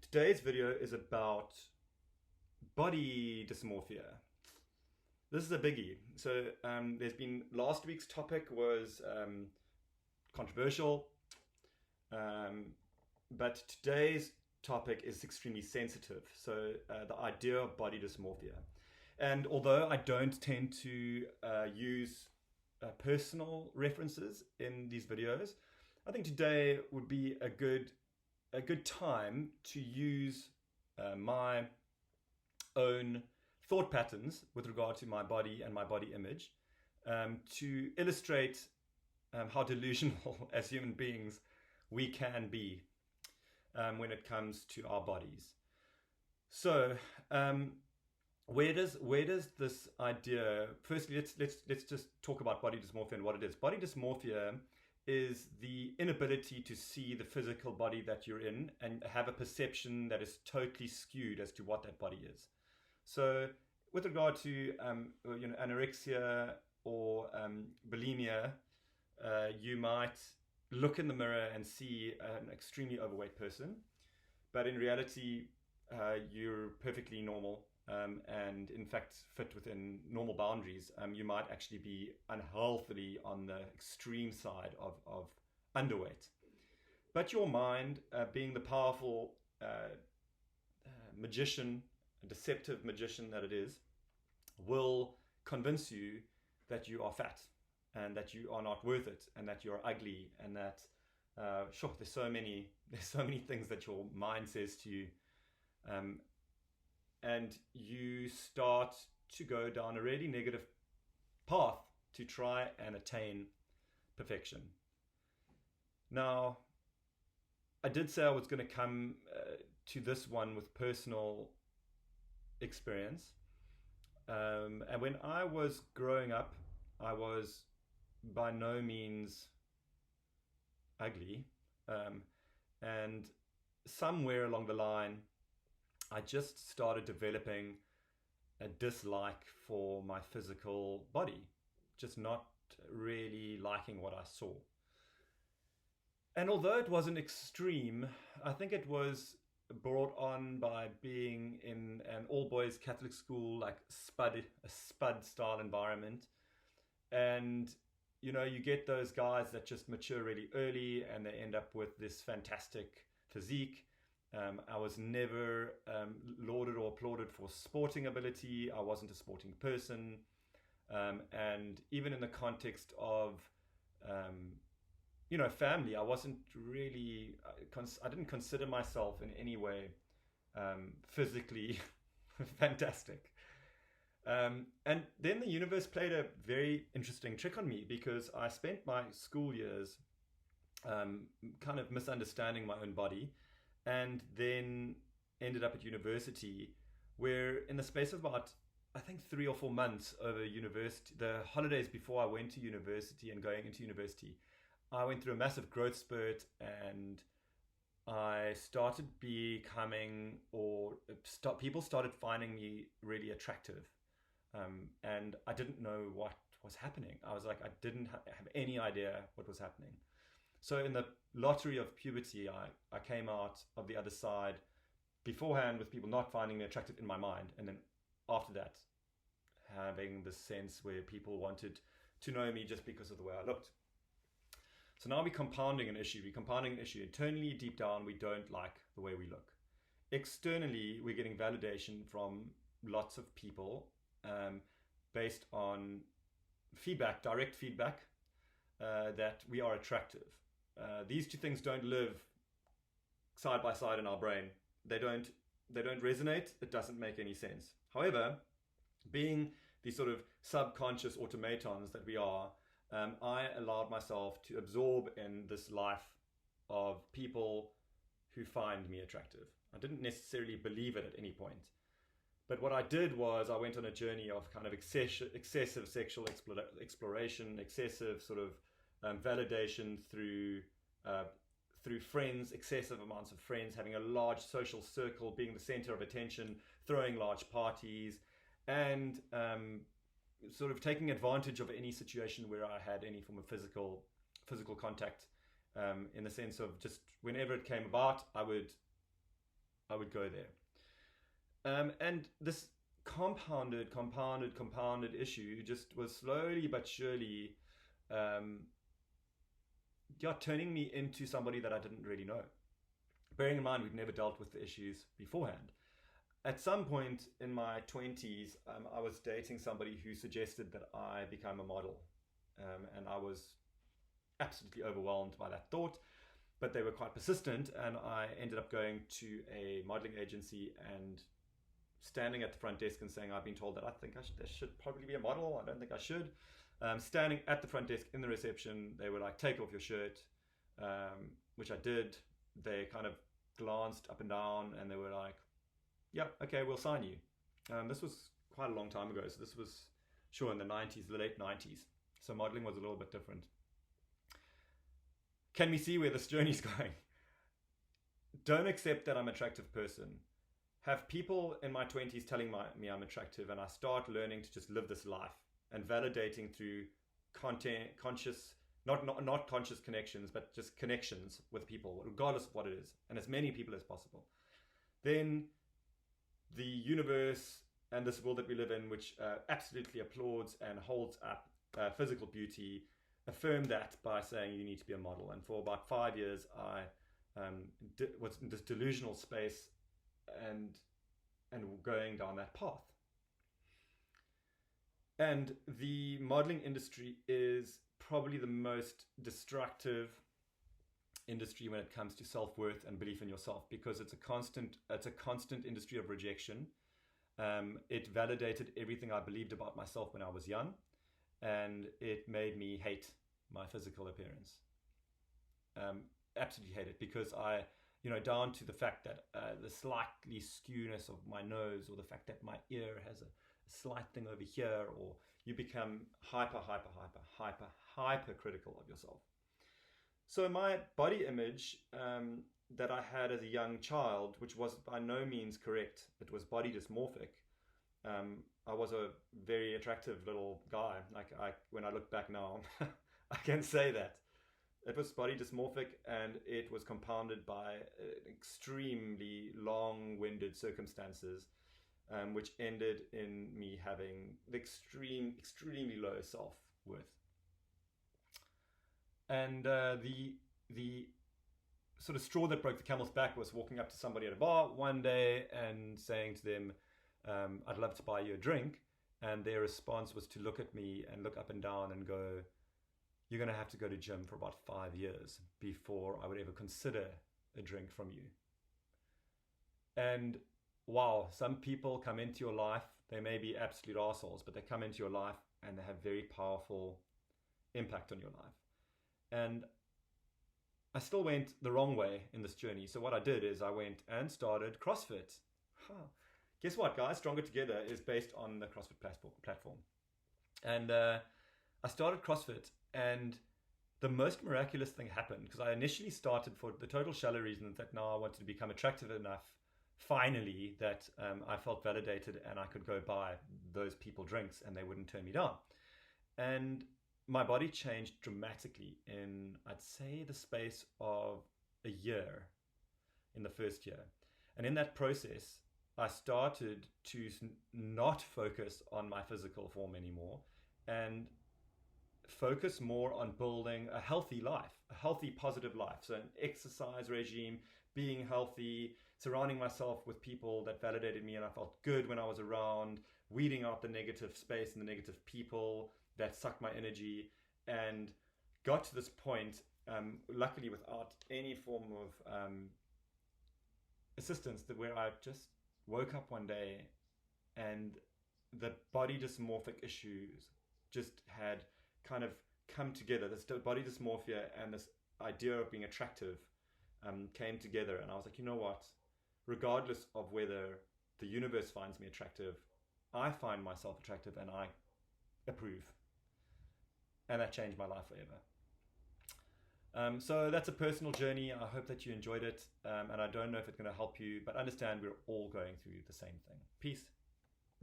Today's video is about body dysmorphia. This is a biggie. So there's been, last week's topic was controversial, but today's topic is extremely sensitive. So the idea of body dysmorphia. And although I don't tend to use personal references in these videos, I think today would be a good time to use my own thought patterns with regard to my body and my body image to illustrate how delusional as human beings we can be when it comes to our bodies. So where does this idea, firstly let's just talk about body dysmorphia and what it is. Body dysmorphia is the inability to see the physical body that you're in and have a perception that is totally skewed as to what that body is. So with regard to anorexia or bulimia, you might look in the mirror and see an extremely overweight person, but in reality you're perfectly normal and in fact fit within normal boundaries. You might actually be unhealthily on the extreme side of underweight. But your mind, being the powerful magician, a deceptive magician that it is, will convince you that you are fat and that you are not worth it and that you're ugly and that there's so many things that your mind says to you, and you start to go down a really negative path to try and attain perfection. Now, I did say I was going to come to this one with personal experience. And when I was growing up, I was by no means ugly. And somewhere along the line, I just started developing a dislike for my physical body, just not really liking what I saw. And although it wasn't extreme, I think it was brought on by being in an all-boys Catholic school, like a spud style environment. And you get those guys that just mature really early and they end up with this fantastic physique. I was never lauded or applauded for sporting ability. I wasn't a sporting person. And even in the context of, family, I wasn't really, I didn't consider myself in any way physically fantastic. And then the universe played a very interesting trick on me because I spent my school years kind of misunderstanding my own body, and then ended up at university where in the space of about, I think 3 or 4 months over university, the holidays before I went to university and going into university, I went through a massive growth spurt and I started becoming, people started finding me really attractive. And I didn't know what was happening. I was like, I didn't have any idea what was happening. So in the lottery of puberty, I came out of the other side beforehand with people not finding me attractive in my mind. And then after that, having the sense where people wanted to know me just because of the way I looked. So now we're compounding an issue. Internally, deep down, we don't like the way we look. Externally, we're getting validation from lots of people based on feedback, direct feedback, that we are attractive. These two things don't live side by side in our brain. They don't resonate. It doesn't make any sense. However, being the sort of subconscious automatons that we are, I allowed myself to absorb in this life of people who find me attractive. I didn't necessarily believe it at any point. But what I did was I went on a journey of kind of excessive sexual exploration, excessive sort of validation through friends, excessive amounts of friends, having a large social circle, being the center of attention, throwing large parties, and sort of taking advantage of any situation where I had any form of physical contact, in the sense of just whenever it came about, I would I would go there. And this compounded issue just was slowly but surely, turning me into somebody that I didn't really know. Bearing in mind, we'd never dealt with the issues beforehand. At some point in my 20s, I was dating somebody who suggested that I become a model. And I was absolutely overwhelmed by that thought, but they were quite persistent, and I ended up going to a modeling agency and standing at the front desk and saying, I've been told that I think there should probably be a model. I don't think I should. Standing at the front desk in the reception, they were like, take off your shirt, which I did. They kind of glanced up and down and they were like, yeah, okay, we'll sign you. This was quite a long time ago. So this was sure in the 90s, the late 90s. So modeling was a little bit different. Can we see where this journey's going? Don't accept that I'm an attractive person. Have people in my 20s telling me I'm attractive, and I start learning to just live this life and validating through conscious, not conscious connections, but just connections with people, regardless of what it is, and as many people as possible. Then the universe and this world that we live in, which absolutely applauds and holds up physical beauty, affirm that by saying you need to be a model. And for about 5 years, I was in this delusional space and going down that path. And the modeling industry is probably the most destructive industry when it comes to self-worth and belief in yourself, because it's a constant industry of rejection. It validated everything I believed about myself when I was young, and it made me hate my physical appearance. Absolutely hate it, because I, down to the fact that the slightly skewness of my nose, or the fact that my ear has a slight thing over here, or you become hyper critical of yourself. So my body image that I had as a young child, which was by no means correct, it was body dysmorphic. I was a very attractive little guy. When I look back now, I can say that. It was body dysmorphic, and it was compounded by extremely long-winded circumstances, which ended in me having extremely low self-worth. And the sort of straw that broke the camel's back was walking up to somebody at a bar one day and saying to them, I'd love to buy you a drink. And their response was to look at me and look up and down and go, you're going to have to go to gym for about 5 years before I would ever consider a drink from you. And wow, some people come into your life, they may be absolute assholes, but they come into your life and they have very powerful impact on your life. And I still went the wrong way in this journey. So what I did is I went and started CrossFit. Guess what, guys? Stronger Together is based on the CrossFit platform. And I started CrossFit, and the most miraculous thing happened, because I initially started for the total shallow reason that now I wanted to become attractive enough, finally, that I felt validated and I could go buy those people drinks and they wouldn't turn me down. And my body changed dramatically in, I'd say, the space of a year, in the first year. And in that process, I started to not focus on my physical form anymore and focus more on building a healthy life, a healthy, positive life. So an exercise regime, being healthy, surrounding myself with people that validated me and I felt good when I was around, weeding out the negative space and the negative people that sucked my energy, and got to this point, luckily without any form of assistance, that where I just woke up one day and the body dysmorphic issues just had kind of come together. This body dysmorphia and this idea of being attractive came together, and I was like, you know what? Regardless of whether the universe finds me attractive, I find myself attractive and I approve. And that changed my life forever. So that's a personal journey. I hope that you enjoyed it. And I don't know if it's going to help you, but understand we're all going through the same thing. Peace.